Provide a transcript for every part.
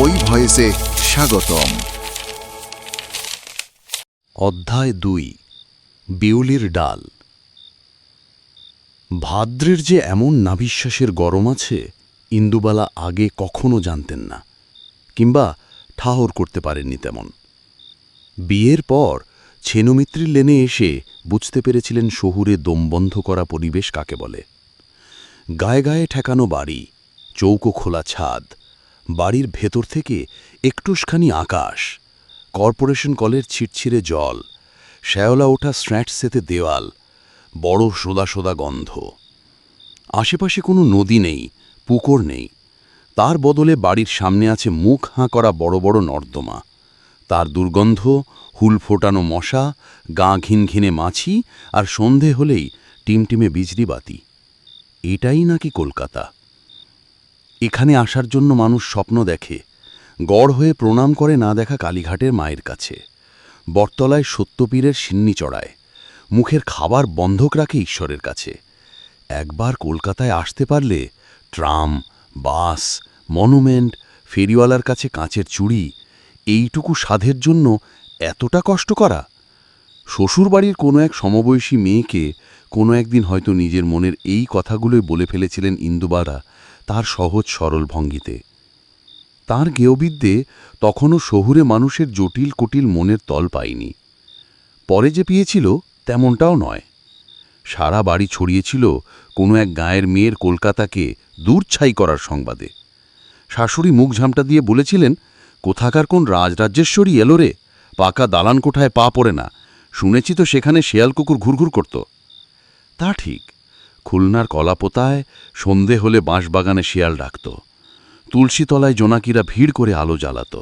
বই ভয়েসে স্বাগতম। অধ্যায় ২, বিউলির ডাল। ভাদ্রের যে এমন নাভিশ্বাসের গরম আছে, ইন্দুবালা আগে কখনো জানতেন না, কিংবা ঠাহর করতে পারেননি তেমন। বিয়ের পর ছেনুমিত্রির লেনে এসে বুঝতে পেরেছিলেন শহুরে দমবন্ধ করা পরিবেশ কাকে বলে। গায়ে গায়ে ঠেকানো বাড়ি, চৌকো খোলা ছাদ, বাড়ির ভেতর থেকে একটুখানি আকাশ, কর্পোরেশন কলের ছিটছিড়ে জল, শ্যাওলা ওঠা স্ট্র্যাটসেতে দেওয়াল, বড় সোদা সোদা গন্ধ। আশেপাশে কোনো নদী নেই, পুকুর নেই, তার বদলে বাড়ির সামনে আছে মুখ হাঁ করা বড় বড় নর্দমা। তার দুর্গন্ধ, হুল ফোটানো মশা, গা ঘিনঘিনে মাছি, আর সন্ধে হলেই টিমটিমে বিজলিবাতি। এটাই নাকি কলকাতা। এখানে আসার জন্য মানুষ স্বপ্ন দেখে, গড় হয়ে প্রণাম করে না দেখা কালীঘাটের মায়ের কাছে, বটতলায় সত্যপীরের সিন্নি চড়ায়, মুখের খাবার বন্ধক রাখে ঈশ্বরের কাছে। একবার কলকাতায় আসতে পারলে ট্রাম, বাস, মনুমেন্ট, ফেরিওয়ালার কাছে কাঁচের চুড়ি, এইটুকু সাধের জন্য এতটা কষ্ট করা। শ্বশুরবাড়ির কোনো এক সমবয়সী মেয়েকে কোনো একদিন হয়তো নিজের মনের এই কথাগুলোই বলে ফেলেছিলেন ইন্দুবালা তার সহজ সরল ভঙ্গিতে। তাঁর গেয়বিদ্যে তখনও শহুরে মানুষের জটিল কুটিল মনের তল পায়নি। পরে যে পেয়েছিল তেমনটাও নয়। সারা বাড়ি ছড়িয়েছিল কোনো এক গাঁয়ের মেয়ের কলকাতাকে দূরছাই করার সংবাদে। শাশুড়ি মুখ ঝামটা দিয়ে বলেছিলেন, কোথাকার কোন রাজরাজ্যেশ্বরী এলো রে, পাকা দালান কোঠায় পা পড়ে না, শুনেছি তো সেখানে শেয়াল কুকুর ঘুরঘুর করত। তা ঠিক, খুলনার কলাপোতায় সন্ধে হলে বাঁশবাগানে শিয়াল ডাকত, তুলসীতলায় জোনাকিরা ভিড় করে আলো জ্বালাত,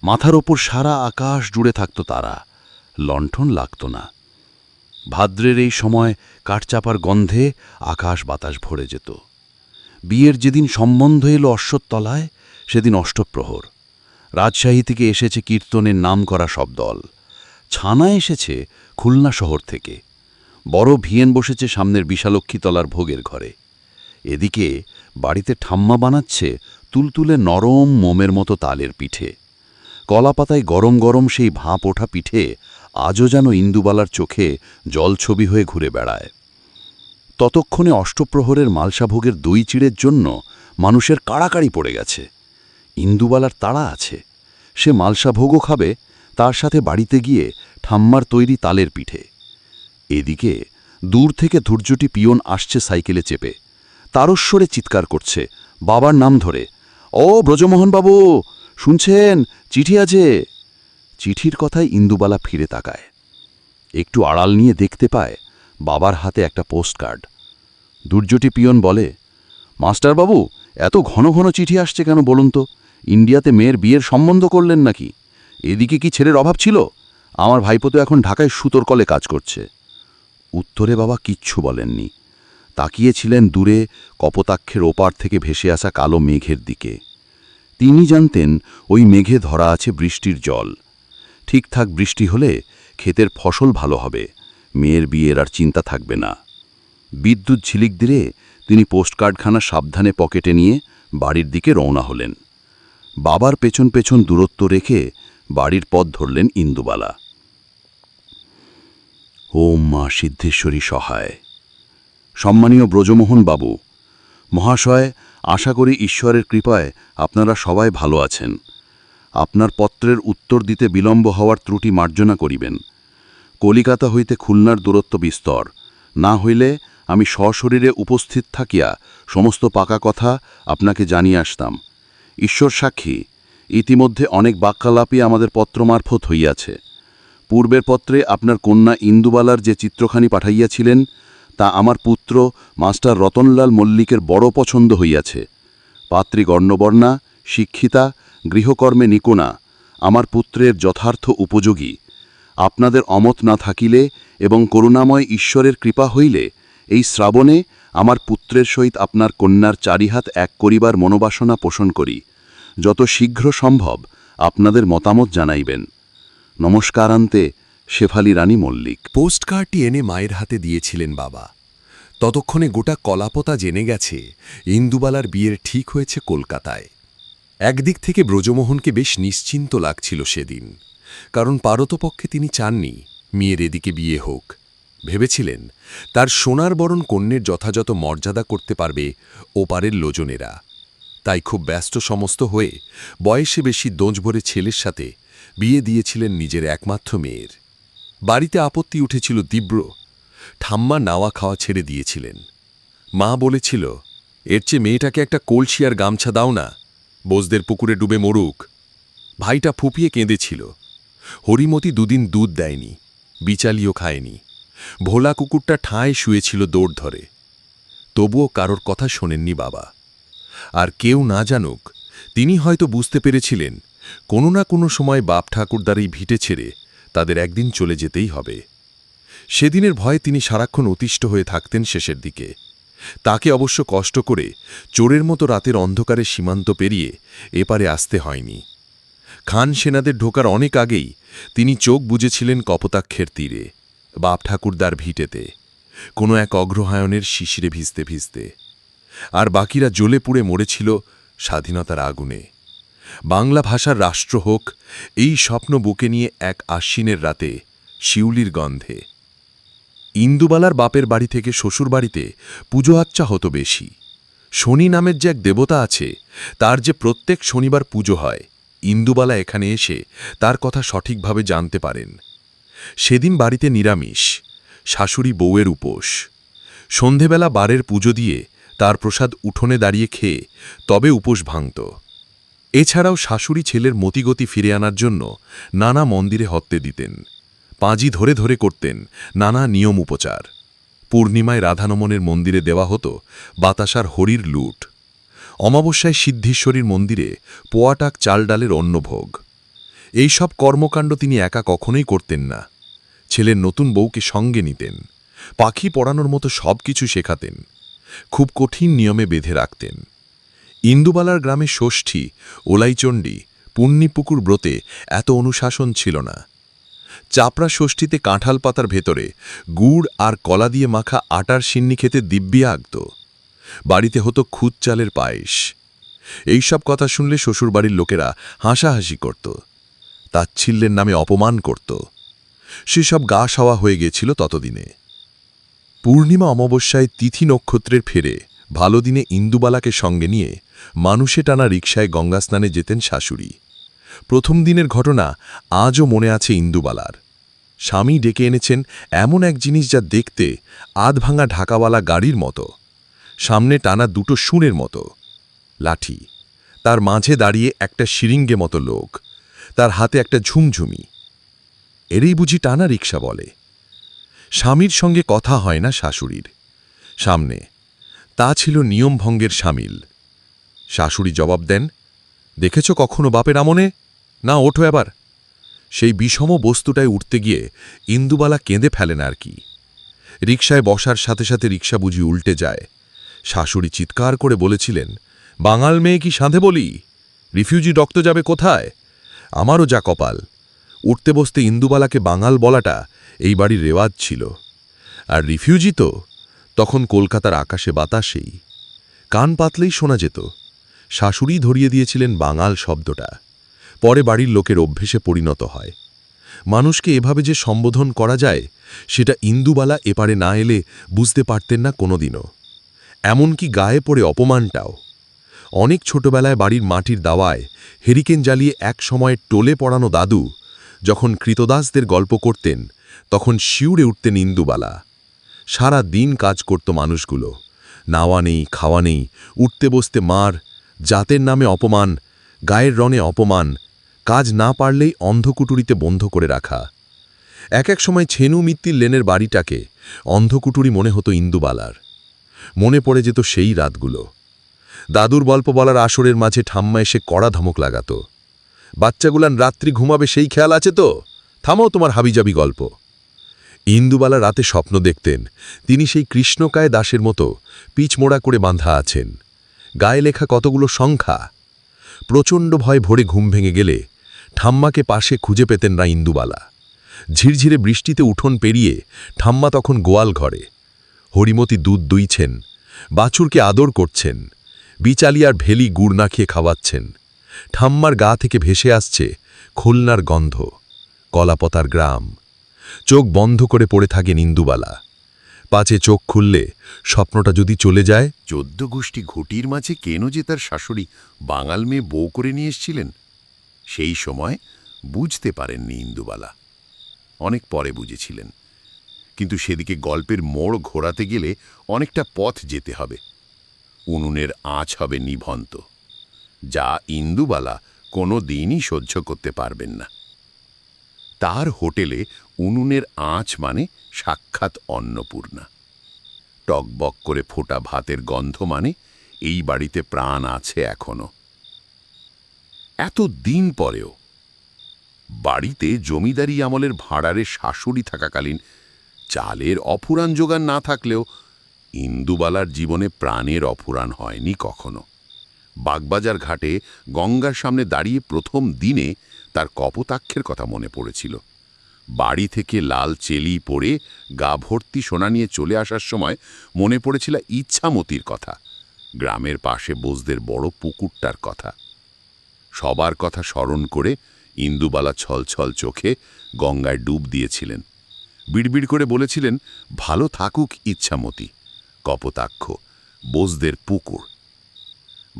মাথার ওপর সারা আকাশ জুড়ে থাকত তারা, লণ্ঠন লাগত না। ভাদ্রের এই সময় কাঠচাপার গন্ধে আকাশ বাতাস ভরে যেত। বিয়ের যেদিন সম্বন্ধ এলো অশ্বত্থতলায়, সেদিন অষ্টপ্রহর। রাজশাহী থেকে এসেছে কীর্তনের নাম করা সব দল, ছানা এসেছে খুলনা শহর থেকে, বড় ভিয়েন বসেছে সামনের বিশালক্ষীতলার ভোগের ঘরে। এদিকে বাড়িতে ঠাম্মা বানাচ্ছে তুলতুলে নরম মোমের মতো তালের পিঠে। কলাপাতায় গরম গরম সেই ভাঁপ ওঠা পিঠে আজও যেন ইন্দুবালার চোখে জলছবি হয়ে ঘুরে বেড়ায়। ততক্ষণে অষ্টপ্রহরের মালসাভোগের দই চিড়ের জন্য মানুষের কাড়াকাড়ি পড়ে গেছে। ইন্দুবালার তাড়া আছে, সে মালসাভোগও খাবে, তার সাথে বাড়িতে গিয়ে ঠাম্মার তৈরি তালের পিঠে। এদিকে দূর থেকে ধূর্যটি পিয়ন আসছে সাইকেলে চেপে, তারস্বরে চিৎকার করছে বাবার নাম ধরে, ও ব্রজমোহনবাবু, শুনছেন, চিঠি আছে। চিঠির কথায় ইন্দুবালা ফিরে তাকায়, একটু আড়াল নিয়ে দেখতে পায় বাবার হাতে একটা পোস্টকার্ড। ধূর্যটি পিয়ন বলে, মাস্টারবাবু, এত ঘন ঘন চিঠি আসছে কেন বলুন তো? ইন্ডিয়াতে মেয়ের বিয়ের সম্বন্ধ করলেন নাকি? এদিকে কি ছেলের অভাব ছিল? আমার ভাইপো তো এখন ঢাকায় সুতোর কলে কাজ করছে। উত্তরে বাবা কিচ্ছু বলেননি, তাকিয়েছিলেন দূরে কপোতাক্ষের ওপার থেকে ভেসে আসা কালো মেঘের দিকে। তিনি জানতেন ওই মেঘে ধরা আছে বৃষ্টির জল। ঠিকঠাক বৃষ্টি হলে ক্ষেতের ফসল ভালো হবে, মেয়ের বিয়ের আর চিন্তা থাকবে না। বিদ্যুৎ ঝিলিক দিয়ে তিনি পোস্টকার্ডখানা সাবধানে পকেটে নিয়ে বাড়ির দিকে রওনা হলেন। বাবার পেছন পেছন দূরত্ব রেখে বাড়ির পথ ধরলেন ইন্দুবালা। ওম মা সিদ্ধেশ্বরী সহায়। সম্মানীয় ব্রজমোহন বাবু মহাশয়, আশা করি ঈশ্বরের কৃপায় আপনারা সবাই ভালো আছেন। আপনার পত্রের উত্তর দিতে বিলম্ব হওয়ার ত্রুটি মার্জনা করিবেন। কলিকাতা হইতে খুলনার দূরত্ব বিস্তর, না হইলে আমি সশরীরে উপস্থিত থাকিয়া সমস্ত পাকা কথা আপনাকে জানিয়ে আসতাম। ঈশ্বর সাক্ষী, ইতিমধ্যে অনেক বাক্যালাপই আমাদের পত্র মারফত হইয়াছে। পূর্বের পত্রে আপনার কন্যা ইন্দুবালার যে চিত্রখানি পাঠাইয়াছিলেন, তা আমার পুত্র মাস্টার রতনলাল মল্লিকের বড় পছন্দ হইয়াছে। পাত্রী গণ্যবর্ণা, শিক্ষিতা, গৃহকর্মে নিপুণা, আমার পুত্রের যথার্থ উপযোগী। আপনাদের অমত না থাকিলে এবং করুণাময় ঈশ্বরের কৃপা হইলে এই শ্রাবণে আমার পুত্রের সহিত আপনার কন্যার চারিহাত এক করিবার মনোবাসনা পোষণ করি। যত শীঘ্র সম্ভব আপনাদের মতামত জানাইবেন। নমস্কারান্তে, শেফালি রানী মল্লিক। পোস্টকার্ডটি এনে মায়ের হাতে দিয়েছিলেন বাবা। ততক্ষণে গোটা কলাপোতা জেনে গেছে ইন্দুবালার বিয়ের ঠিক হয়েছে কলকাতায়। একদিক থেকে ব্রজমোহনকে বেশ নিশ্চিন্ত লাগছিল সেদিন, কারণ পারতপক্ষে তিনি চাননি মেয়ের এদিকে বিয়ে হোক। ভেবেছিলেন তার সোনার বরণ কন্যের যথাযথ মর্যাদা করতে পারবে ওপারের লোজনেরা। তাই খুব ব্যস্ত সমস্ত হয়ে বয়সে বেশি দোঁজভরে ছেলের সাথে বিয়ে দিয়েছিলেন নিজের একমাত্র মেয়ের। বাড়িতে আপত্তি উঠেছিল তীব্র। ঠাম্মা নাওয়া খাওয়া ছেড়ে দিয়েছিলেন। মা বলেছিল, এর চেয়ে মেয়েটাকে একটা কলসি আর গামছা দাও না, বোসদের পুকুরে ডুবে মরুক। ভাইটা ফুপিয়ে কেঁদেছিল। হরিমতি দুদিন দুধ দেয়নি, বিচালিও খায়নি। ভোলা কুকুরটা ঠাঁয় শুয়েছিল দৌড় ধরে। তবুও কারোর কথা শোনেননি বাবা। আর কেউ না জানুক, তিনি হয়তো বুঝতে পেরেছিলেন কোনো না কোনো সময় বাপ ঠাকুরদার এই ভিটে ছেড়ে তাদের একদিন চলে যেতেই হবে। সেদিনের ভয়ে তিনি সারাক্ষণ অতিষ্ঠ হয়ে থাকতেন শেষের দিকে। তাকে অবশ্য কষ্ট করে চোরের মতো রাতের অন্ধকারে সীমান্ত পেরিয়ে এপারে আসতে হয়নি। খান সেনাদের ঢোকার অনেক আগেই তিনি চোখ বুজেছিলেন কপোতাক্ষের তীরে, বাপ ঠাকুরদার ভিটেতে, কোনো এক অগ্রহায়ণের শিশিরে ভিজতে ভিজতে। আর বাকিরা জ্বলে পুড়ে মরেছিল স্বাধীনতার আগুনে। বাংলা ভাষার রাষ্ট্র হোক, এই স্বপ্ন বুকে নিয়ে এক আশ্বিনের রাতে শিউলির গন্ধে। ইন্দুবালার বাপের বাড়ি থেকে শ্বশুর বাড়িতে পুজো আচ্চা হতো বেশি। শনি নামের যে এক দেবতা আছে, তার যে প্রত্যেক শনিবার পুজো হয়, ইন্দুবালা এখানে এসে তার কথা সঠিকভাবে জানতে পারেন। সেদিন বাড়িতে নিরামিষ, শাশুড়ি বউয়ের উপোস। সন্ধেবেলা বারের পুজো দিয়ে তার প্রসাদ উঠোনে দাঁড়িয়ে খেয়ে তবে উপোস ভাঙত। এছাড়াও শাশুড়ি ছেলের মতিগতি ফিরে আনার জন্য নানা মন্দিরে হত্যে দিতেন। পাঁজি ধরে ধরে করতেন নানা নিয়ম উপচার। পূর্ণিমায় রাধানমনের মন্দিরে দেওয়া হতো বাতাসার হরির লুট। অমাবস্যায় সিদ্ধেশ্বরীর মন্দিরে পোয়াটাক চাল ডালের অন্নভোগ। এইসব কর্মকাণ্ড তিনি একা কখনোই করতেন না। ছেলের নতুন বউকে সঙ্গে নিতেন, পাখি পড়ানোর মতো সব কিছু শেখাতেন, খুব কঠিন নিয়মে বেঁধে রাখতেন। ইন্দুবালার গ্রামে ষষ্ঠী, ওলাইচণ্ডী, পুণ্যিপুকুর ব্রতে এত অনুশাসন ছিল না। চাপড়া ষষ্ঠীতে কাঁঠাল পাতার ভেতরে গুড় আর কলা দিয়ে মাখা আটার সিন্নি খেতে দিব্যি আগত। বাড়িতে হতো খুদ চালের পায়েস। এইসব কথা শুনলে শ্বশুরবাড়ির লোকেরা হাসাহাসি করত, তাচ্ছিল্যের নামে অপমান করত। সেসব গা সাওয়া হয়ে গেছিল ততদিনে। পূর্ণিমা অমাবস্যায় তিথি নক্ষত্রের ফেরে ভালো দিনে ইন্দুবালাকে সঙ্গে নিয়ে মানুষে টানা রিকশায় গঙ্গাস্নানে যেতেন শাশুড়ি। প্রথম দিনের ঘটনা আজও মনে আছে ইন্দুবালার। স্বামী ডেকে এনেছেন এমন এক জিনিস যা দেখতে আধভাঙা ঢাকাওয়ালা গাড়ির মতো, সামনে টানা দুটো শুঁড়ের মতো লাঠি, তার মাঝে দাঁড়িয়ে একটা শিরিঙ্গে মতো লোক, তার হাতে একটা ঝুমঝুমি। এরই বুঝি টানা রিকশা বলে। স্বামীর সঙ্গে কথা হয় না শাশুড়ির সামনে, তা ছিল নিয়মভঙ্গের সামিল। শাশুড়ি জবাব দেন, দেখেছ কখনো বাপের আমনে? না, ওঠো এবার। সেই বিষম বস্তুটায় উঠতে গিয়ে ইন্দুবালা কেঁদে ফেলেন আর কি। রিকশায় বসার সাথে সাথে রিকশা বুঝি উল্টে যায়। শাশুড়ি চিৎকার করে বলেছিলেন, বাঙাল মেয়ে কি সাঁধে বলি? রিফিউজি রক্ত যাবে কোথায়? আমারও যা কপাল। উঠতে বসতে ইন্দুবালাকে বাঙাল বলাটা এই বাড়ির রেওয়াজ ছিল। আর রিফিউজি তো তখন কলকাতার আকাশে বাতাসেই, কান পাতলেই শোনা যেত। শাশুড়ি ধরিয়ে দিয়েছিলেন বাঙাল শব্দটা, পরে বাড়ির লোকের অভ্যেসে পরিণত হয়। মানুষকে এভাবে যে সম্বোধন করা যায়, সেটা ইন্দুবালা এপারে না এলে বুঝতে পারতেন না কোনোদিনও। এমনকি গায়ে পড়ে অপমানটাও। অনেক ছোটবেলায় বাড়ির মাটির দাওয়ায় হেরিকেন জ্বালিয়ে এক সময় টোলে পড়ানো দাদু যখন কৃতদাসদের গল্প করতেন, তখন শিউরে উঠতেন ইন্দুবালা। সারা দিন কাজ করত মানুষগুলো, নাওয়া নেই, খাওয়া নেই, উঠতে বসতে মার, জাতের নামে অপমান, গায়ের রঙে অপমান, কাজ না পারলেই অন্ধকুটুরিতে বন্ধ করে রাখা। এক এক সময় ছেনু মিত্তির লেনের বাড়িটাকে অন্ধকুটুরি মনে হতো ইন্দুবালার। মনে পড়ে যেত সেই রাতগুলো। দাদুর গল্প বলার আসরের মাঝে ঠাম্মা এসে কড়া ধমক লাগাত, বাচ্চাগুলান রাত্রি ঘুমাবে সেই খেয়াল আছে তো? থামাও তোমার হাবিজাবি গল্প। ইন্দুবালা রাতে স্বপ্ন দেখতেন তিনি সেই কৃষ্ণকায় দাসের মতো পিচমোড়া করে বাঁধা আছেন, গায়ে লেখা কতগুলো সংখ্যা। প্রচণ্ড ভয় ভরে ঘুম ভেঙে গেলে ঠাম্মাকে পাশে খুঁজে পেতেন না ইন্দুবালা। ঝিরঝিরে বৃষ্টিতে উঠোন পেরিয়ে ঠাম্মা তখন গোয়াল ঘরে। হরিমতি দুধ দুইছেন, বাছুরকে আদর করছেন, বিচালি আর ভেলি গুড় না খেয়ে খাওয়াচ্ছেন। ঠাম্মার গা থেকে ভেসে আসছে খুলনার গন্ধ, কলাপতার গ্রাম। চোখ বন্ধ করে পড়ে থাকেন ইন্দুবালা। পাছে চোখ খুললে স্বপ্নটা যদি চলে যায়। 14 গোষ্ঠী ঘটির মাঝে কেন যে তার শাশুড়ি বাঙাল মেয়ে বউ করে নিয়ে এসেছিলেন, সেই সময় বুঝতে পারেননি ইন্দুবালা। অনেক পরে বুঝেছিলেন, কিন্তু সেদিকে গল্পের মোড় ঘোরাতে গেলে অনেকটা পথ যেতে হবে। উনুনের আঁচ হবে নিভন্ত, যা ইন্দুবালা কোনো দিনই সহ্য করতে পারবেন না। তার হোটেলে উনুনের আঁচ মানে সাক্ষাৎ অন্নপূর্ণা। টকবক করে ফোটা ভাতের গন্ধ মানে এই বাড়িতে প্রাণ আছে এখনো। এত দিন পরেও বাড়িতে জমিদারি আমলের ভাড়ারে শাশুড়ি থাকাকালীন চালের অফুরান জোগান না থাকলেও ইন্দুবালার জীবনে প্রাণের অফুরান হয়নি কখনো। বাগবাজার ঘাটে গঙ্গার সামনে দাঁড়িয়ে প্রথম দিনে তার কপোতাক্ষের কথা মনে পড়েছিল। বাড়ি থেকে লাল চেলি পরে গা ভর্তি সোনা নিয়ে চলে আসার সময় মনে পড়েছিল ইচ্ছামতির কথা, গ্রামের পাশে বোসদের বড় পুকুরটার কথা। সবার কথা স্মরণ করে ইন্দুবালা ছলছল চোখে গঙ্গায় ডুব দিয়েছিলেন। বিড়বিড় করে বলেছিলেন, ভালো থাকুক ইচ্ছামতি, কপোতাক্ষ, বোসদের পুকুর।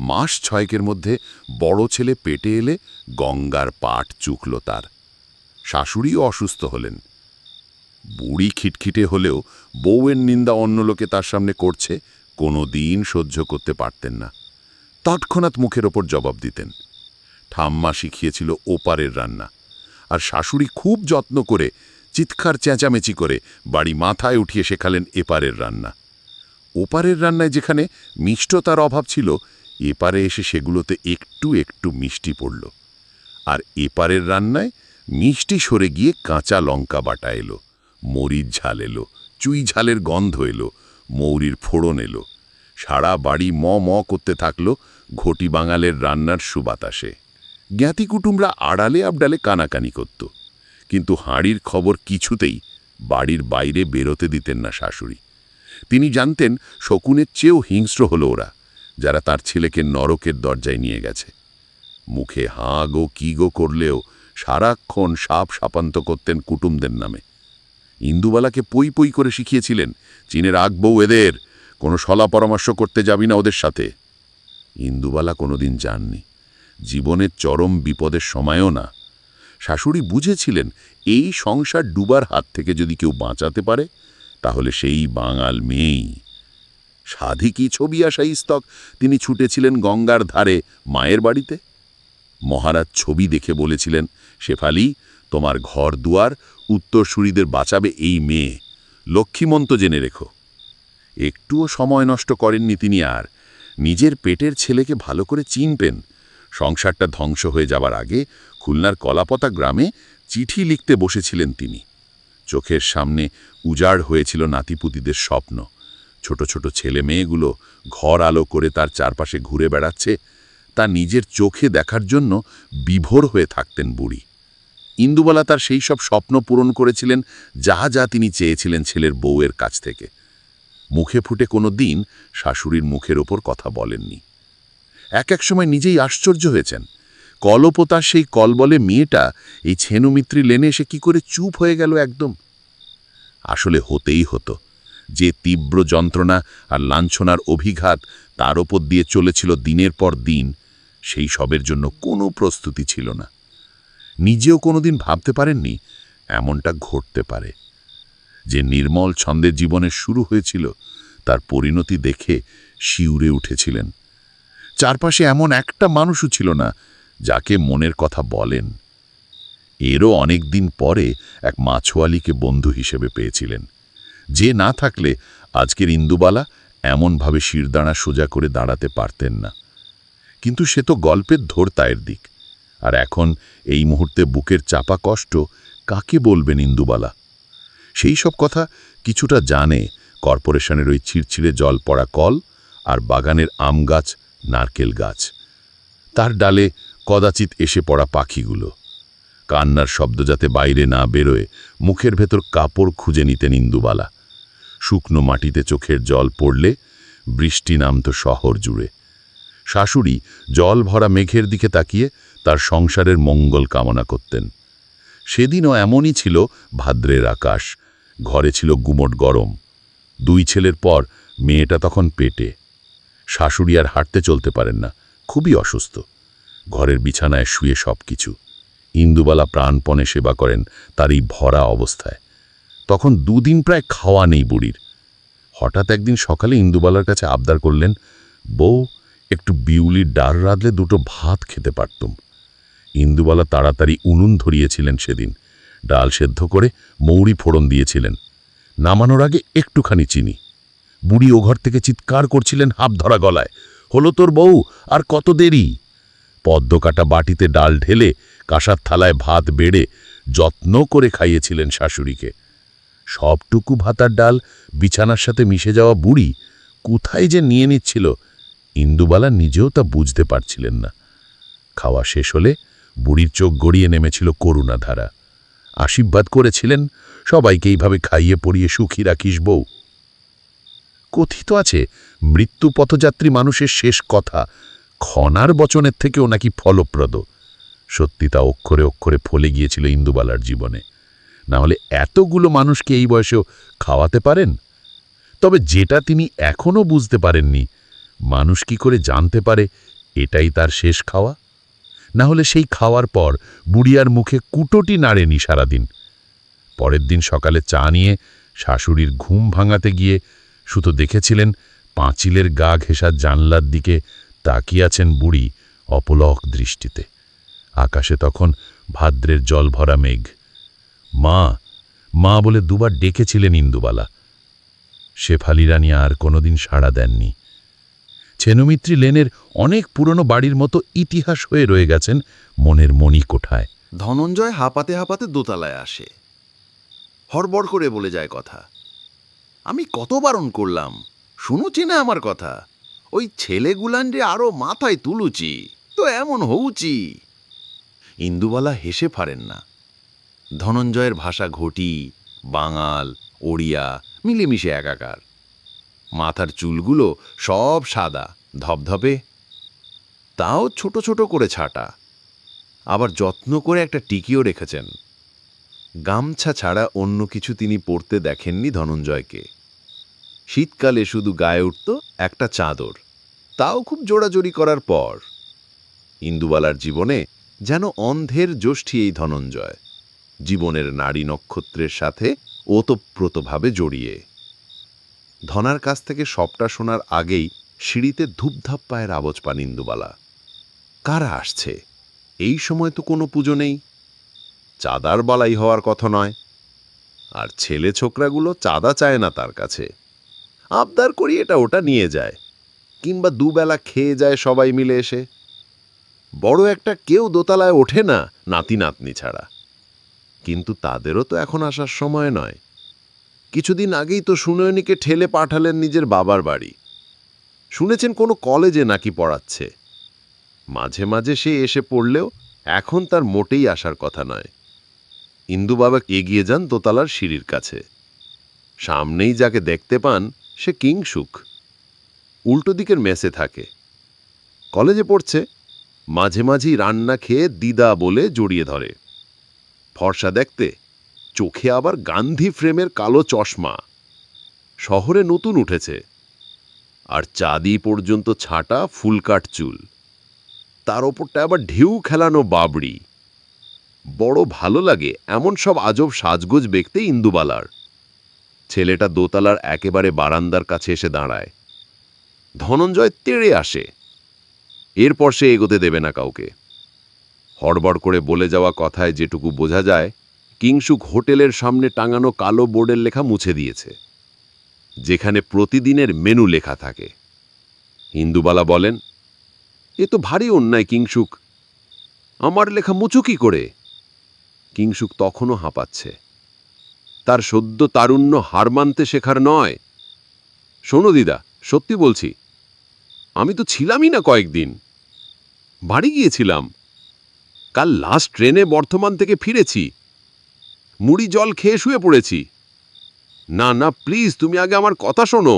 মাস 6 মধ্যে বড় ছেলে পেটে এলে গঙ্গার পাট চুকল তার। শাশুড়িও অসুস্থ হলেন। বুড়ি খিটখিটে হলেও বউয়ের নিন্দা অন্য লোকে তার সামনে করছে কোনো দিন সহ্য করতে পারতেন না। তৎক্ষণাৎ মুখের ওপর জবাব দিতেন। ঠাম্মা শিখিয়েছিল ওপারের রান্না, আর শাশুড়ি খুব যত্ন করে চিৎকার চেঁচামেচি করে বাড়ি মাথায় উঠিয়ে শেখালেন এপারের রান্না। ওপারের রান্নায় যেখানে মিষ্টতার অভাব ছিল, এপারে এসে সেগুলোতে একটু একটু মিষ্টি পড়ল। আর এপারের রান্নায় মিষ্টি সরে গিয়ে কাঁচা লঙ্কা বাটা এলো, মরিচ ঝাল এলো, চুই ঝালের গন্ধ এলো, মৌরির ফোড়ন এলো। সারা বাড়ি ম ম করতে থাকল ঘটি বাঙালের রান্নার সুবাতাসে। জ্ঞাতি কুটুমরা আড়ালে আবডালে কানাকানি করত, কিন্তু হাঁড়ির খবর কিছুতেই বাড়ির বাইরে বেরোতে দিতেন না শাশুড়ি। তিনি জানতেন শকুনের চেয়েও হিংস্র হলো ওরা, যারা তার ছেলেকে নরকের দরজায় নিয়ে গেছে। মুখে হাঁ গো কি গো করলেও সারাক্ষণ সাপ সাপান্ত করতেন কুটুমদের নামে। ইন্দুবালাকে পই পই করে শিখিয়েছিলেন, চীনের আগবউ এদের, কোনো সলা পরামর্শ করতে যাবি না ওদের সাথে। ইন্দুবালা কোনোদিন যাননি, জীবনের চরম বিপদের সময়ও না। শাশুড়ি বুঝেছিলেন এই সংসার ডুবার হাত থেকে যদি কেউ বাঁচাতে পারে, তাহলে সেই বাঙাল মেয়েই। সাধি কি ছবি আসা ইস্তক তিনি ছুটেছিলেন গঙ্গার ধারে মায়ের বাড়িতে। মহারাজ ছবি দেখে বলেছিলেন, শেফালি, তোমার ঘর দুয়ার উত্তরসূরিদের বাঁচাবে এই মেয়ে, লক্ষ্মীমন্ত জেনে রেখো। একটুও সময় নষ্ট করেননি তিনি। আর নিজের পেটের ছেলেকে ভালো করে চিনতেন। সংসারটা ধ্বংস হয়ে যাবার আগে খুলনার কলাপতা গ্রামে চিঠি লিখতে বসেছিলেন তিনি। চোখের সামনে উজাড় হয়েছিল নাতিপুতিদের স্বপ্ন। ছোট ছোট ছেলে মেয়েগুলো ঘর আলো করে তার চারপাশে ঘুরে বেড়াচ্ছে, তা নিজের চোখে দেখার জন্য বিভোর হয়ে থাকতেন বুড়ি। ইন্দুবালা তার সেই সব স্বপ্ন পূরণ করেছিলেন যা যা তিনি চেয়েছিলেন ছেলের বউয়ের কাছ থেকে। মুখে ফুটে কোনো দিন শাশুড়ির মুখের ওপর কথা বলেননি। এক এক সময় নিজেই আশ্চর্য হয়েছেন, কলপতার সেই কলবলে মেয়েটা এই ছেনুমিত্রি লেনে এসে কি করে চুপ হয়ে গেল একদম। আসলে হতেই হতো। যে তীব্র যন্ত্রণা আর লাঞ্ছনার অভিঘাত তার ওপর দিয়ে চলেছিল দিনের পর দিন, সেই সবের জন্য কোনো প্রস্তুতি ছিল না। নিজেও কোনোদিন ভাবতে পারেননি এমনটা ঘটতে পারে। যে নির্মল ছন্দের জীবনের শুরু হয়েছিল, তার পরিণতি দেখে শিউরে উঠেছিলেন। চারপাশে এমন একটা মানুষও ছিল না যাকে মনের কথা বলেন। এরও অনেক দিন পরে এক মাছওয়ালিকে বন্ধু হিসেবে পেয়েছিলেন, যে না থাকলে আজকের ইন্দুবালা এমনভাবে শিরদাঁড়া সোজা করে দাঁড়াতে পারতেন না। কিন্তু সে তো গল্পের ধর্তায়ের দিক। আর এখন এই মুহূর্তে বুকের চাপা কষ্ট কাকে বলবেন ইন্দুবালা? সেই সব কথা কিছুটা জানে কর্পোরেশনের ওই ছিড়ছিড়ে জল পড়া কল আর বাগানের আম গাছ, নারকেল গাছ, তার ডালে কদাচিৎ এসে পড়া পাখিগুলো। কান্নার শব্দ যাতে বাইরে না বেরোয় মুখের ভেতর কাপড় খুঁজে নিতেন ইন্দুবালা। শুকনো মাটিতে চোখের জল পড়লে বৃষ্টি নামত শহর জুড়ে। শাশুড়ি জল ভরা মেঘের দিকে তাকিয়ে তার সংসারের মঙ্গল কামনা করতেন। সেদিনও এমনই ছিল ভাদ্রের আকাশ, ঘরে ছিল গুমোট গরম। 2 ছেলের পর মেয়েটা তখন পেটে। শাশুড়ি আর হাঁটতে চলতে পারেন না, খুবই অসুস্থ। ঘরের বিছানায় শুয়ে সবকিছু। ইন্দুবালা প্রাণপণে সেবা করেন তার এই ভরা অবস্থায়। তখন 2 দিন প্রায় খাওয়া নেই বুড়ির। হঠাৎ একদিন সকালে ইন্দুবালার কাছে আবদার করলেন, বউ, একটু বিউলির ডাল রাঁধলে 2টো ভাত খেতে পারতুম। ইন্দুবালা তাড়াতাড়ি উনুন ধরিয়েছিলেন সেদিন। ডাল সেদ্ধ করে মৌরি ফোড়ন দিয়েছিলেন। নামানোর আগে একটুখানি চিনি। বুড়ি ও ঘর থেকে চিৎকার করছিলেন হাঁপ ধরা গলায়, হলো তোর বউ, আর কত দেরি? পদ্ম কাটা বাটিতে ডাল ঢেলে কাঁসার থালায় ভাত বেড়ে যত্ন করে খাইয়েছিলেন শাশুড়িকে। সবটুকু ভাতার ডাল বিছানার সাথে মিশে যাওয়া বুড়ি কোথায় যে নিয়ে নিচ্ছিল, ইন্দুবালা নিজেও তা বুঝতে পারছিলেন না। খাওয়া শেষ হলে বুড়ির চোখ গড়িয়ে নেমেছিল করুণাধারা। আশীর্বাদ করেছিলেন, সবাইকে এইভাবে খাইয়ে পরিয়ে সুখী রাখিস বউ। কথিত আছে, মৃত্যু পথযাত্রী মানুষের শেষ কথা ক্ষণার বচনের থেকেও নাকি ফলপ্রদ। সত্যি তা অক্ষরে অক্ষরে ফলে গিয়েছিল ইন্দুবালার জীবনে। না হলে এতগুলো মানুষকে এই বয়সেও খাওয়াতে পারেন? তবে যেটা তিনি এখনও বুঝতে পারেননি, মানুষ কি করে জানতে পারে এটাই তার শেষ খাওয়া? না হলে সেই খাওয়ার পর বুড়িয়ার মুখে কুটোটি নাড়েনি সারাদিন। পরের দিন সকালে চা নিয়ে শাশুড়ির ঘুম ভাঙাতে গিয়ে শুধু দেখেছিলেন পাঁচিলের গা ঘেঁষা জানলার দিকে তাকিয়ে আছেন বুড়ি অপলক দৃষ্টিতে। আকাশে তখন ভাদ্রের জল ভরা মেঘ। মা, মা বলে 2বার ডেকেছিলেন ইন্দুবালা। শেফালি রানী আর কোনোদিন সাড়া দেননি। ছেনুমিত্রি লেনের অনেক পুরনো বাড়ির মতো ইতিহাস হয়ে রয়ে গেছেন মনের মণিকোঠায়। ধনঞ্জয় হাঁপাতে হাঁপাতে দোতলায় আসে। হড়বড় করে বলে যায় কথা। আমি কত বারণ করলাম, শুনুছি না আমার কথা। ওই ছেলেগুলান যে আরো মাথায় তুলুচি, তো এমন হউচি। ইন্দুবালা হেসে পারেন না। ধনঞ্জয়ের ভাষা ঘটি, বাঙাল, ওড়িয়া মিলেমিশে একাকার। মাথার চুলগুলো সব সাদা ধপধপে, তাও ছোট ছোট করে ছাটা। আবার যত্ন করে একটা টিকিও রেখেছেন। গামছা ছাড়া অন্য কিছু তিনি পরতে দেখেননি ধনঞ্জয়কে। শীতকালে শুধু গায়ে উঠত একটা চাদর, তাও খুব জোড়াজোড়ি করার পর। ইন্দুবালার জীবনে যেন অন্ধের জ্যোষ্ঠী এই ধনঞ্জয়, জীবনের নারী নক্ষত্রের সাথে ওতপ্রোতভাবে জড়িয়ে। ধনার কাছ থেকে সবটা শোনার আগেই সিঁড়িতে ধূপধাপ পায়ের আওয়াজ পান ইন্দুবালা। কারা আসছে? এই সময় তো কোনো পুজো নেই, চাঁদার বালাই হওয়ার কথা নয়। আর ছেলে ছোকরাগুলো চাঁদা চায় না তার কাছে, আবদার করি এটা ওটা নিয়ে যায়, কিংবা 2 বেলা খেয়ে যায় সবাই মিলে এসে। বড় একটা কেউ দোতলায় ওঠে না নাতি নাতনি ছাড়া। কিন্তু তাদেরও তো এখন আসার সময় নয়। কিছুদিন আগেই তো সুনয়নীকে ঠেলে পাঠালেন নিজের বাবার বাড়ি। শুনেছেন কোনো কলেজে নাকি পড়াচ্ছে। মাঝে মাঝে সে এসে পড়লেও এখন তার মোটেই আসার কথা নয়। ইন্দুবাবা এগিয়ে যান দোতলার সিঁড়ির কাছে। সামনেই যাকে দেখতে পান সে কিংসুক। উল্টো দিকের মেসে থাকে, কলেজে পড়ছে। মাঝে মাঝেই রান্না খেয়ে দিদা বলে জড়িয়ে ধরে। ফর্সা দেখতে, চোখে আবার গান্ধী ফ্রেমের কালো চশমা। শহরে নতুন উঠেছে, আর চাঁদি পর্যন্ত ছাটা ফুলকাট চুল, তার ওপরটা আবার ঢেউ খেলানো বাবড়ি। বড় ভালো লাগে এমন সব আজব সাজগোজ দেখতে ইন্দুবালার। ছেলেটা দোতলার একেবারে বারান্দার কাছে এসে দাঁড়ায়। ধনঞ্জয় তেড়ে আসে। এরপর সে এগোতে দেবে না কাউকে। হড়বড় করে বলে যাওয়া কথায় যেটুকু বোঝা যায়, কিংসুক হোটেলের সামনে টাঙানো কালো বোর্ডের লেখা মুছে দিয়েছে, যেখানে প্রতিদিনের মেনু লেখা থাকে। ইন্দুবালা বলেন, এ তো ভারী অন্যায় কিংসুক, আমার লেখা মুচু কি করে? কিংসুক তখনও হাঁপাচ্ছে। তার সদ্য তারুণ্য হার মানতে শেখার নয়। শোনো দিদা, সত্যি বলছি, আমি তো ছিলামই না কয়েকদিন। বাড়ি গিয়েছিলাম, কাল লাস্ট ট্রেনে বর্ধমান থেকে ফিরেছি। মুড়ি জল খেয়ে শুয়ে পড়েছি। না না, প্লিজ তুমি আগে আমার কথা শোনো।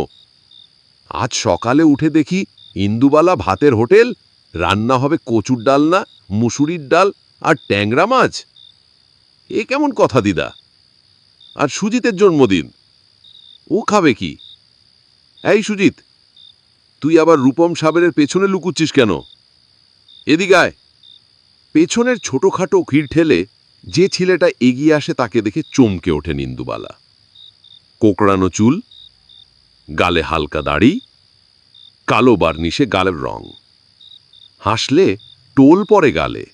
আজ সকালে উঠে দেখি ইন্দুবালা ভাতের হোটেল, রান্না হবে কচুর ডালনা, মুসুরির ডাল আর ট্যাংরা মাছ। এ কেমন কথা দিদা? আর সুজিতের জন্মদিন, ও খাবে কি? এই সুজিত, তুই আবার রূপম সাবেরের পেছনে লুকুচ্ছিস কেন? এদিকে আয়। পেছনের ছোটখাটো ভিড় ঠেলে যে ছেলেটা এগিয়ে আসে তাকে দেখে চমকে ওঠেন ইন্দুবালা। কোকড়ানো চুল, গালে হালকা দাড়ি, কালো বার্নিশে গালের রং, হাসলে টোল পড়ে গালে,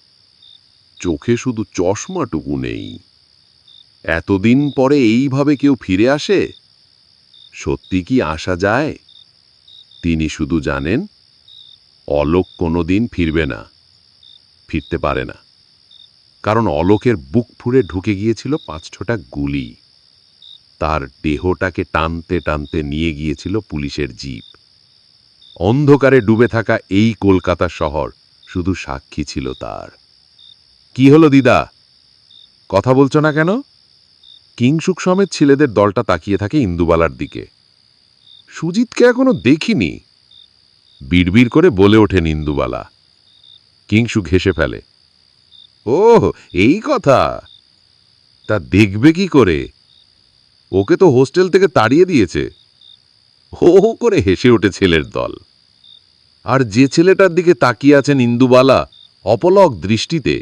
চোখে শুধু চশমাটুকু নেই। এতদিন পরে এইভাবে কেউ ফিরে আসে? সত্যি কি আসা যায়? তিনি শুধু জানেন, অলোক কোনোদিন ফিরবে না, ফিরতে পারে না। কারণ অলোকের বুক ফুঁড়ে ঢুকে গিয়েছিল 5-6টা গুলি। তার দেহটাকে টানতে টানতে নিয়ে গিয়েছিল পুলিশের জিপ। অন্ধকারে ডুবে থাকা এই কলকাতা শহর শুধু সাক্ষী ছিল তার। কি হলো দিদা, কথা বলছো না কেন? কিংসুক সমেত ছেলেদের দলটা তাকিয়ে থাকে ইন্দুবালার দিকে। সুজিতকে এখনো দেখিনি, বিড়বিড় করে বলে ওঠেন ইন্দুবালা। কিংসুক হেসে ফেলে। ও, এই কথা! তা দেখবে কি করে? ওকে তো হোস্টেল থেকে তাড়িয়ে দিয়েছে। হো হো করে হেসে ওঠে ছেলের দল। আর যে ছেলেটার দিকে তাকিয়ে আছেন ইন্দুবালা অপলক দৃষ্টিতে,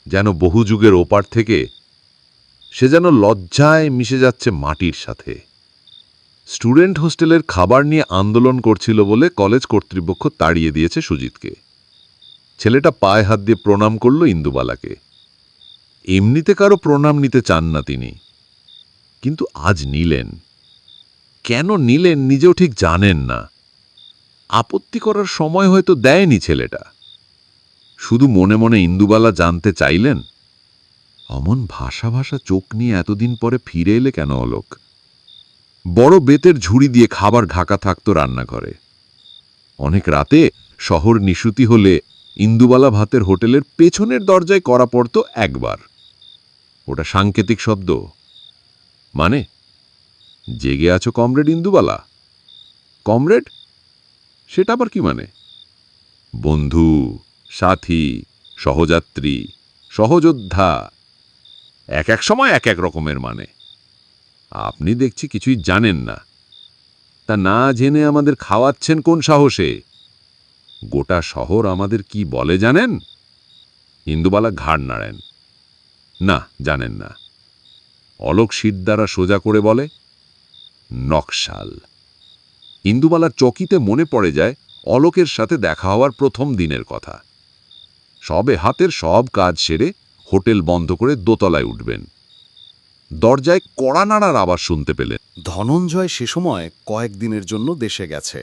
যেন বহু যুগের ওপার থেকে, সে যেন লজ্জায় মিশে যাচ্ছে মাটির সাথে। স্টুডেন্ট হোস্টেলের খাবার নিয়ে আন্দোলন করছিল বলে কলেজ কর্তৃপক্ষ তাড়িয়ে দিয়েছে সুজিতকে। ছেলেটা পায়ে হাত দিয়ে প্রণাম করল ইন্দুবালাকে। এমনিতে কারো প্রণাম নিতে চান না তিনি, কিন্তু আজ নিলেন। কেন নিলেন নিজেও ঠিক জানেন না। আপত্তি করার সময় হয়তো দেয়নি ছেলেটা। শুধু মনে মনে ইন্দুবালা জানতে চাইলেন, অমন ভাষা ভাষা চোখ নিয়ে এতদিন পরে ফিরে এলে কেন অলোক? বড় বেতের ঝুড়ি দিয়ে খাবার ঢাকা থাকত রান্নাঘরে। অনেক রাতে শহর নিশুতি হলে ইন্দুবালা ভাতের হোটেলের পেছনের দরজায় করা পড়ত একবার। ওটা সাংকেতিক শব্দ। মানে, জেগে আছো কমরেড ইন্দুবালা? কমরেড? সেটা আবার কি মানে? বন্ধু, সাথী, সহযাত্রী, সহযোদ্ধা, এক এক সময় এক এক রকমের মানে। আপনি দেখছি কিছুই জানেন না। তা না জেনে আমাদের খাওয়াচ্ছেন কোন সাহসে? গোটা শহর আমাদের কি বলে জানেন? ইন্দুবালা ঘাড় নাড়েন। না, জানেন না। অলোক শীত দ্বারা সোজা করে বলে, নকশাল। ইন্দুবালার চকিতে মনে পড়ে যায় অলোকের সাথে দেখা হওয়ার প্রথম দিনের কথা। সবে হাতের সব কাজ সেরে হোটেল বন্ধ করে দোতলায় উঠবেন। দরজায় কড়া নাড়ার আওয়াজ শুনতে পেলেন। ধনঞ্জয় সে সময় কয়েকদিনের জন্য দেশে গেছে।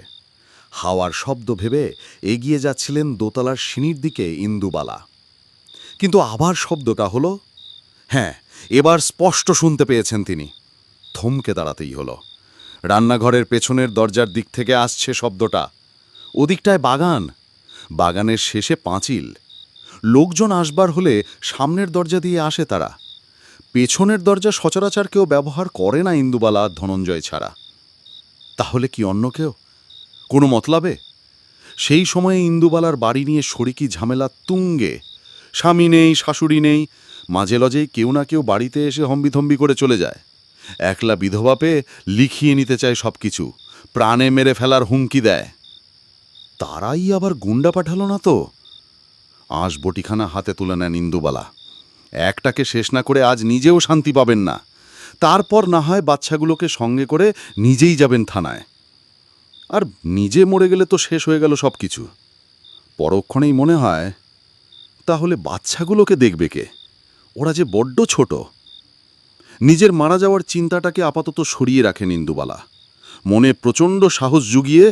হাওয়ার শব্দ ভেবে এগিয়ে যাচ্ছিলেন দোতলার সিঁড়ির দিকে ইন্দুবালা। কিন্তু আবার শব্দটা হলো, হ্যাঁ, এবার স্পষ্ট শুনতে পেয়েছেন তিনি। থমকে দাঁড়াতেই হলো। রান্নাঘরের পেছনের দরজার দিক থেকে আসছে শব্দটা। ওদিকটায় বাগান, বাগানের শেষে পাঁচিল। লোকজন আসবার হলে সামনের দরজা দিয়ে আসে তারা। পেছনের দরজা সচরাচর কেউ ব্যবহার করে না ইন্দুবালা ধনঞ্জয় ছাড়া। তাহলে কি অন্য কেউ? কোনো মতলবে? সেই সময়ে ইন্দুবালার বাড়ি নিয়ে শরিকি ঝামেলা তুঙ্গে। স্বামী নেই, শাশুড়ি নেই, মাঝে লজেই কেউ না কেউ বাড়িতে এসে হম্বিথম্বি করে চলে যায়। একলা বিধবা পেয়ে লিখিয়ে নিতে চায় সব কিছু, প্রাণে মেরে ফেলার হুমকি দেয়। তারাই আবার গুন্ডা পাঠালো না তো? আঁশবটিখানা হাতে তুলে নেন ইন্দুবালা। একটাকে শেষ না করে আজ নিজেও শান্তি পাবেন না। তারপর না হয় বাচ্চাগুলোকে সঙ্গে করে নিজেই যাবেন থানায়। আর নিজে মরে গেলে তো শেষ হয়ে গেল সব কিছু। পরক্ষণেই মনে হয়, তাহলে বাচ্চাগুলোকে দেখবে কে? ওরা যে বড্ড ছোট। নিজের মারা যাওয়ার চিন্তাটাকে আপাতত সরিয়ে রাখেন ইন্দুবালা। মনে প্রচণ্ড সাহস জুগিয়ে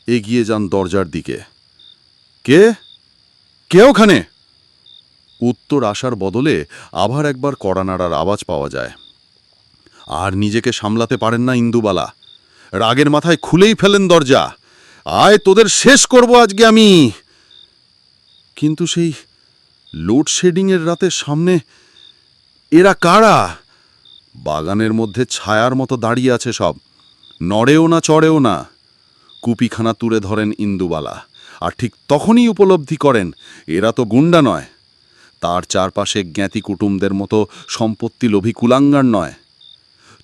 এগিয়ে যান দরজার দিকে। কে? কে ওখানে? উত্তর আসার বদলে আবার একবার কড়া নাড়ার আওয়াজ পাওয়া যায়। আর নিজেকে সামলাতে পারেন না ইন্দুবালা। রাগের মাথায় খুলেই ফেলেন দরজা। আয়, তোদের শেষ করব আজকে আমি। কিন্তু সেই লোডশেডিংয়ের রাতের সামনে এরা কারা? বাগানের মধ্যে ছায়ার মতো দাঁড়িয়ে আছে সব, নড়েও না চড়েও না। কুপিখানা তুলে ধরেন ইন্দুবালা, আর ঠিক তখনই উপলব্ধি করেন এরা তো গুন্ডা নয়, তার চারপাশে জ্ঞাতি কুটুমদের মতো সম্পত্তি লোভী কুলাঙ্গার নয়।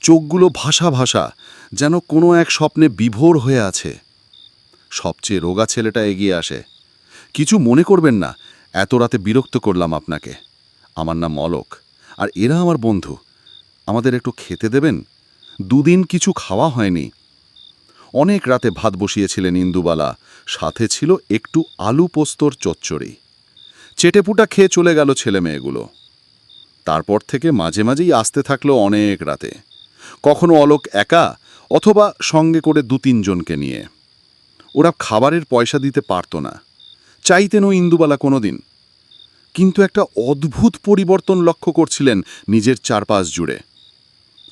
চোখগুলো ভাষা ভাষা, যেন কোনো এক স্বপ্নে বিভোর হয়ে আছে। সবচেয়ে রোগা ছেলেটা এগিয়ে আসে। কিছু মনে করবেন না, এত রাতে বিরক্ত করলাম আপনাকে। আমার নাম অলোক, আর এরা আমার বন্ধু। আমাদের একটু খেতে দেবেন? দুদিন কিছু খাওয়া হয়নি। অনেক রাতে ভাত বসিয়েছিলেন ইন্দুবালা, সাথে ছিল একটু আলু পোস্তর চচ্চড়ি। চেটেপুটা খেয়ে চলে গেল ছেলে মেয়েগুলো। তারপর থেকে মাঝে মাঝেই আসতে থাকলো অনেক রাতে, কখনো অলোক একা, অথবা সঙ্গে করে ২-৩ জনকে নিয়ে। ওরা খাবারের পয়সা দিতে পারত না, চাইতেনও ইন্দুবালা কোনোদিন। কিন্তু একটা অদ্ভুত পরিবর্তন লক্ষ্য করছিলেন নিজের চারপাশ জুড়ে।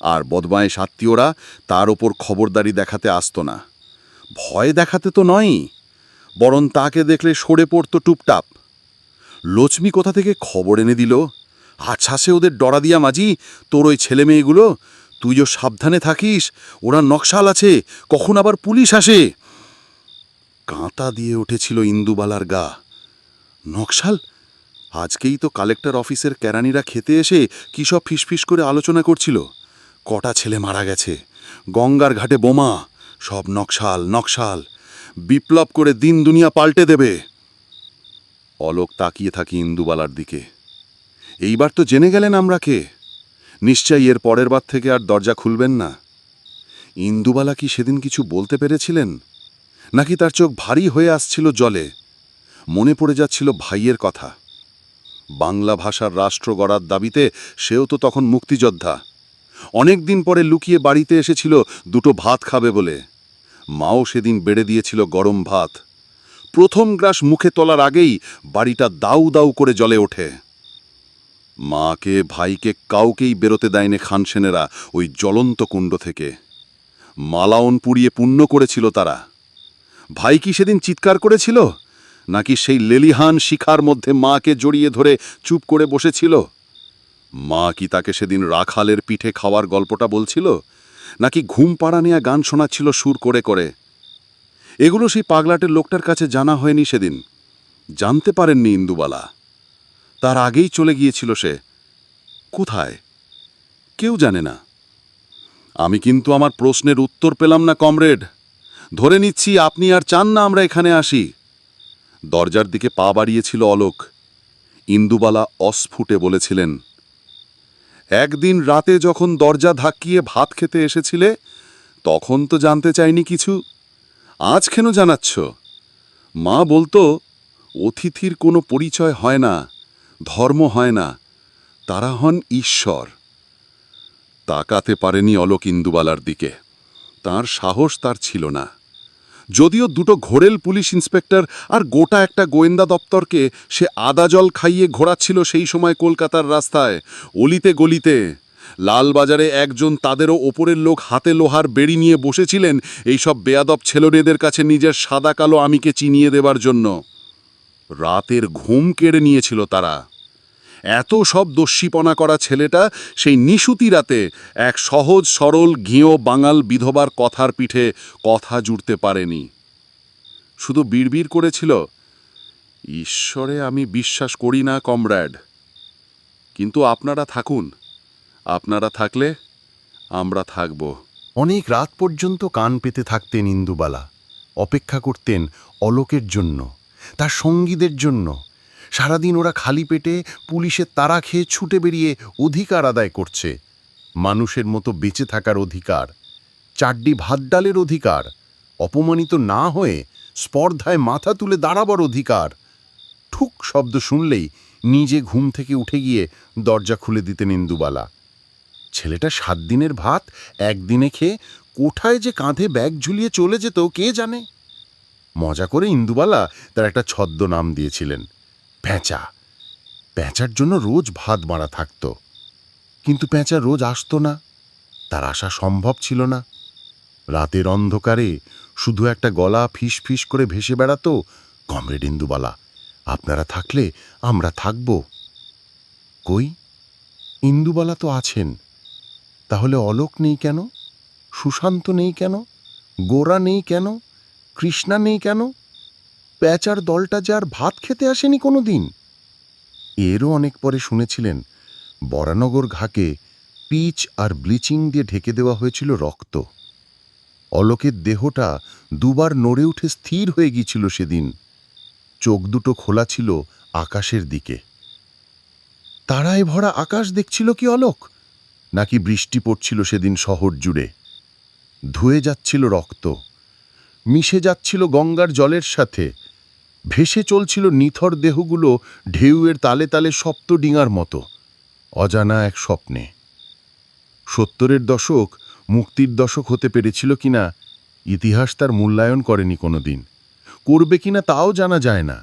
আর বদমায়েশ আত্মীয়রা তার ওপর খবরদারি দেখাতে আসত না। ভয় দেখাতে তো নয়ই, বরং তাকে দেখলে সরে পড়ত টুপটাপ। লক্ষ্মী কোথা থেকে খবর এনে দিল, আচ্ছা সে ওদের ডরা দিয়া মাঝি, তোর ওই ছেলে মেয়েগুলো, তুইও সাবধানে থাকিস, ওরা নকশাল আছে, কখন আবার পুলিশ আসে। কাঁটা দিয়ে উঠেছিল ইন্দুবালার গা। নকশাল? আজকেই তো কালেক্টর অফিসের কেরানিরা খেতে এসে কী সব ফিসফিস করে আলোচনা করছিল। কটা ছেলে মারা গেছে, গঙ্গার ঘাটে বোমা, সব নকশাল নকশাল, বিপ্লব করে দিন দুনিয়া পাল্টে দেবে। অলোক তাকিয়ে থাকি ইন্দুবালার দিকে। এইবার তো জেনে গেলেন আমরা কে, নিশ্চয়ই এর পরের বার থেকে আর দরজা খুলবেন না। ইন্দুবালা কি সেদিন কিছু বলতে পেরেছিলেন, নাকি তার চোখ ভারী হয়ে আসছিল জলে? মনে পড়ে যাচ্ছিল ভাইয়ের কথা। বাংলা ভাষার রাষ্ট্র গড়ার দাবিতে সেও তো তখন মুক্তিযোদ্ধা। অনেক দিন পরে লুকিয়ে বাড়িতে এসেছিল দুটো ভাত খাবে বলে। মাও সেদিন বেড়ে দিয়েছিল গরম ভাত। প্রথম গ্রাস মুখে তোলার আগেই বাড়িটা দাউ দাউ করে জ্বলে ওঠে। মাকে, ভাইকে কাউকেই বেরোতে দেয়নি খানসেনেরা ওই জ্বলন্ত কুণ্ড থেকে। মালাউন পুড়িয়ে পুণ্য করেছিল তারা। ভাই কি সেদিন চিৎকার করেছিল, নাকি সেই লেলিহান শিখার মধ্যে মাকে জড়িয়ে ধরে চুপ করে বসেছিল? মা কি তাকে সেদিন রাখালের পিঠে খাওয়ার গল্পটা বলছিল, নাকি ঘুম পাড়া নেয়া গান শোনাচ্ছিল সুর করে করে? এগুলো সেই পাগলাটের লোকটার কাছে জানা হয়নি সেদিন। জানতে পারেননি ইন্দুবালা। তার আগেই চলে গিয়েছিল সে। কোথায় কেউ জানে না। আমি কিন্তু আমার প্রশ্নের উত্তর পেলাম না কমরেড। ধরে নিচ্ছি আপনি আর চান না আমরা এখানে আসি। দরজার দিকে পা বাড়িয়েছিল অলোক। ইন্দুবালা অস্ফুটে বলেছিলেন, একদিন রাতে যখন দরজা ধাক্কিয়ে ভাত খেতে এসেছিলে, তখন তো জানতে চাইনি কিছু, আজ কেন জানাচ্ছ? মা বলতো, অতিথির কোনো পরিচয় হয় না, ধর্ম হয় না, তারা হন ঈশ্বর। তাকাতে পারেনি অলোক ইন্দুবালার দিকে, তার সাহস তার ছিল না। যদিও দুটো ঘোরেল পুলিশ ইন্সপেক্টর আর গোটা একটা গোয়েন্দা দপ্তরকে সে আদা জল খাইয়ে ঘোরাচ্ছিল সেই সময় কলকাতার রাস্তায়, অলিতে গলিতে। লালবাজারে একজন তাদেরও ওপরের লোক হাতে লোহার বেড়ি নিয়ে বসেছিলেন এইসব বেয়াদব ছেলেমেয়েদের কাছে নিজের সাদা কালো আমিকে চিনিয়ে দেবার জন্য। রাতের ঘুম কেড়ে নিয়েছিল তারা। এত সব দস্যিপনা করা ছেলেটা সেই নিশুতি রাতে এক সহজ সরল ঘিও বাঙাল বিধবার কথার পিঠে কথা জুড়তে পারেনি। শুধু বিড়বিড় করেছিল, ঈশ্বরে আমি বিশ্বাস করি না কমরেড, কিন্তু আপনারা থাকুন, আপনারা থাকলে আমরা থাকব। অনেক রাত পর্যন্ত কান পেতে থাকতেন ইন্দুবালা। অপেক্ষা করতেন অলোকের জন্য, তার সঙ্গীদের জন্য। সারাদিন ওরা খালি পেটে পুলিশের তাড়া খেয়ে ছুটে বেরিয়ে অধিকার আদায় করছে। মানুষের মতো বেঁচে থাকার অধিকার, চাড্ডি ভাত ডালের অধিকার, অপমানিত না হয়ে স্পর্ধায় মাথা তুলে দাঁড়াবার অধিকার। ঠুক শব্দ শুনলেই নিজে ঘুম থেকে উঠে গিয়ে দরজা খুলে দিতেন ইন্দুবালা। ছেলেটা 7 দিনের ভাত একদিনে খেয়ে কোথায় যে কাঁধে ব্যাগ ঝুলিয়ে চলে যেত কে জানে। মজা করে ইন্দুবালা তার একটা ছদ্ম নাম দিয়েছিলেন, প্যাঁচা। প্যাঁচার জন্য রোজ ভাত বাড়া থাকত, কিন্তু প্যাঁচা রোজ আসতো না, তার আসা সম্ভব ছিল না। রাতের অন্ধকারে শুধু একটা গলা ফিস ফিস করে ভেসে বেড়াতো, কমরেড ইন্দুবালা, আপনারা থাকলে আমরা থাকব। কই, ইন্দুবালা তো আছেন, তাহলে অলোক নেই কেন? সুশান্ত নেই কেন? গোরা নেই কেন? কৃষ্ণা নেই কেন? প্যাচার দলটা যে আর ভাত খেতে আসেনি কোনো দিন। এরও অনেক পরে শুনেছিলেন বরানগর ঘাকে পিচ আর ব্লিচিং দিয়ে ঢেকে দেওয়া হয়েছিল রক্ত। অলোকের দেহটা দুবার নড়ে উঠে স্থির হয়ে গিয়েছিল সেদিন। চোখ দুটো খোলা ছিল আকাশের দিকে। তারায় ভরা আকাশ দেখছিল কি অলোক, নাকি বৃষ্টি পড়ছিল সেদিন শহর জুড়ে? ধুয়ে যাচ্ছিল রক্ত, মিশে যাচ্ছিল গঙ্গার জলের সাথে, ভেসে চলছিল নিথর দেহগুলো ঢেউয়ের তালে তালে সপ্তডিঙার মতো, অজানা এক স্বপ্নে। 70-এর দশক মুক্তির দশক হতে পেরেছিল কিনা ইতিহাস তার মূল্যায়ন করেনি কোনোদিন, করবে কিনা তাও জানা যায় না।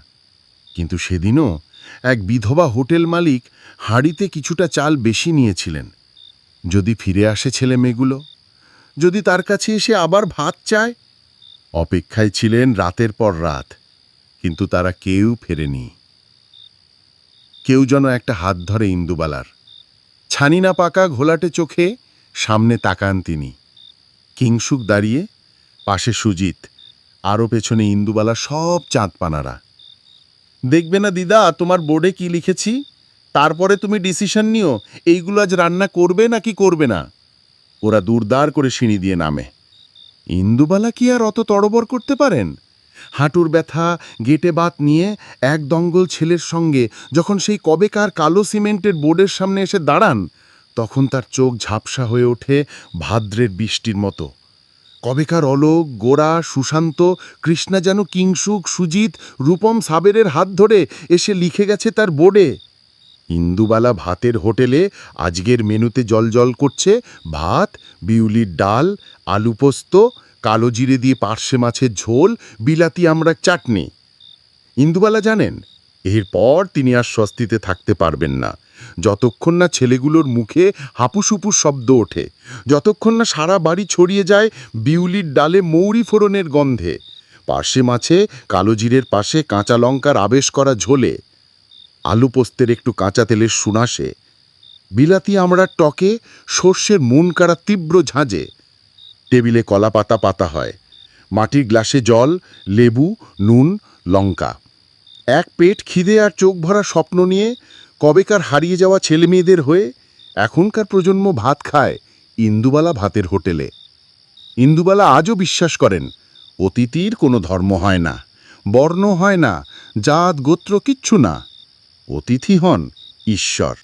কিন্তু সেদিনও এক বিধবা হোটেল মালিক হাঁড়িতে কিছুটা চাল বেশি নিয়েছিলেন। যদি ফিরে আসে ছেলে মেয়েগুলো, যদি তার কাছে এসে আবার ভাত চায়। অপেক্ষায় ছিলেন রাতের পর রাত, কিন্তু তারা কেউ ফেরেনি। কেউ যেন একটা হাত ধরে ইন্দুবালার। ছানি না পাকা ঘোলাটে চোখে সামনে তাকান তিনি। কিংসুক দাঁড়িয়ে, পাশে সুজিত, আরও পেছনে ইন্দুবালা সব চাঁদপানারা। দেখবে না দিদা তোমার বোর্ডে কি লিখেছি, তারপরে তুমি ডিসিশন নিও এইগুলো আজ রান্না করবে নাকি করবে না। ওরা দুরদার করে সিঁড়ি দিয়ে নামে। ইন্দুবালা কি আর অত তড়বড় করতে পারেন? হাঁটুর ব্যথা, গেটে বাত নিয়ে এক দঙ্গল ছেলের সঙ্গে যখন সেই কবেকার কালো সিমেন্টের বোর্ডের সামনে এসে দাঁড়ান, তখন তার চোখ ঝাপসা হয়ে ওঠে ভাদ্রের বৃষ্টির মতো। কবেকার অলোক, গোরা, সুশান্ত, কৃষ্ণা যেন কিংসুক, সুজিত, রূপম সাবেরের হাত ধরে এসে লিখে গেছে তার বোর্ডে। ইন্দুবালা ভাতের হোটেলে আজকের মেনুতে জলজল করছে ভাত, বিউলির ডাল, আলু পোস্ত, কালো জিরে দিয়ে পার্শে মাছের ঝোল, বিলাতি আমড়ার চাটনি। ইন্দুবালা জানেন এরপর তিনি আর স্বস্তিতে থাকতে পারবেন না, যতক্ষণ না ছেলেগুলোর মুখে হাপুসুপুস শব্দ ওঠে, যতক্ষণ না সারা বাড়ি ছড়িয়ে যায় বিউলির ডালে মৌরি ফোড়নের গন্ধে, পার্শে মাছে কালো জিরের পাশে কাঁচা লঙ্কার আবেশ করা ঝোলে, আলু পোস্তের একটু কাঁচা তেলের সুনাসে, বিলাতি আমড়ার টকে সর্ষের মন কাড়া তীব্র ঝাঁঝে। টেবিলে কলা পাতা পাতা হয়, মাটির গ্লাসে জল, লেবু, নুন, লঙ্কা। এক পেট খিদে আর চোখ ভরা স্বপ্ন নিয়ে কবেকার হারিয়ে যাওয়া ছেলেমেয়েদের হয়ে এখনকার প্রজন্ম ভাত খায় ইন্দুবালা ভাতের হোটেলে। ইন্দুবালা আজও বিশ্বাস করেন অতিথির কোনো ধর্ম হয় না, বর্ণ হয় না, জাত গোত্র কিচ্ছু না। অতিথি হন ঈশ্বর।